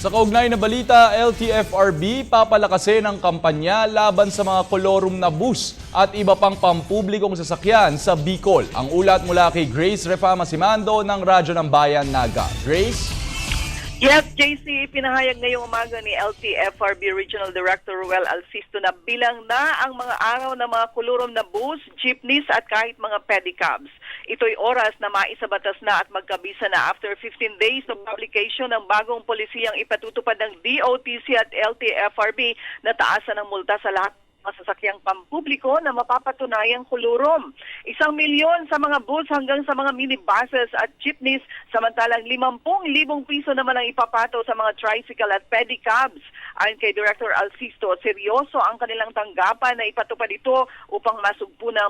Sa kaugnay na balita, LTFRB papalakasin ang kampanya laban sa mga kolorum na bus at iba pang pampublikong sasakyan sa Bicol. Ang ulat mula kay Grace Refama Simando ng Radyo ng Bayan Naga. Grace? Yes, JC, pinahayag ngayong umaga ni LTFRB Regional Director Ruel Alcisto na bilang na ang mga araw ng mga kulurom na bus, jeepneys at kahit mga pedicabs. Ito'y oras na maisabatas na at magkabisa na after 15 days ng publication ng bagong polisiyang ipatutupad ng DOTC at LTFRB na taasan ng multa sa lahat mga sasakyang pampubliko na mapapatunayang kulurom. 1 milyon sa mga bus hanggang sa mga minibuses at jeepneys, samantalang 50,000 piso naman ang ipapato sa mga tricycle at pedicabs. Ayon kay Director Alcisto, seryoso ang kanilang tanggapan na ipatupad ito upang masugpo ng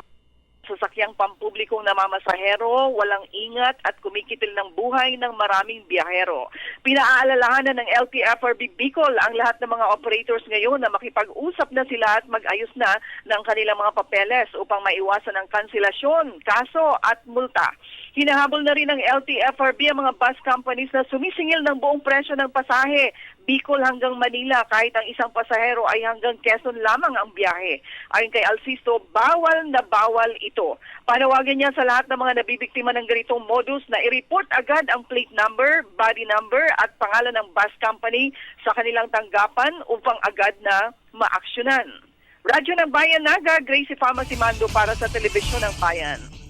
sasakyang pampublikong namamasahero, walang ingat at kumikitil ng buhay ng maraming biyahero. Pinaalalahanan ng LTFRB Bicol ang lahat ng mga operators ngayon na makipag-usap na sila at mag-ayos na ng kanilang mga papeles upang maiwasan ang kanselasyon, kaso at multa. Hinahabol na rin ng LTFRB ang mga bus companies na sumisingil ng buong presyo ng pasahe Bicol hanggang Manila kahit ang isang pasahero ay hanggang Quezon lamang ang biyahe. Ayon kay Alcisto, bawal na bawal ito. Panawagan niya sa lahat ng mga nabibiktima ng ganitong modus na i-report agad ang plate number, body number at pangalan ng bus company sa kanilang tanggapan upang agad na maaksyonan. Radyo ng Bayan Naga, Grace Refama Simando para sa Telebisyon ng Bayan.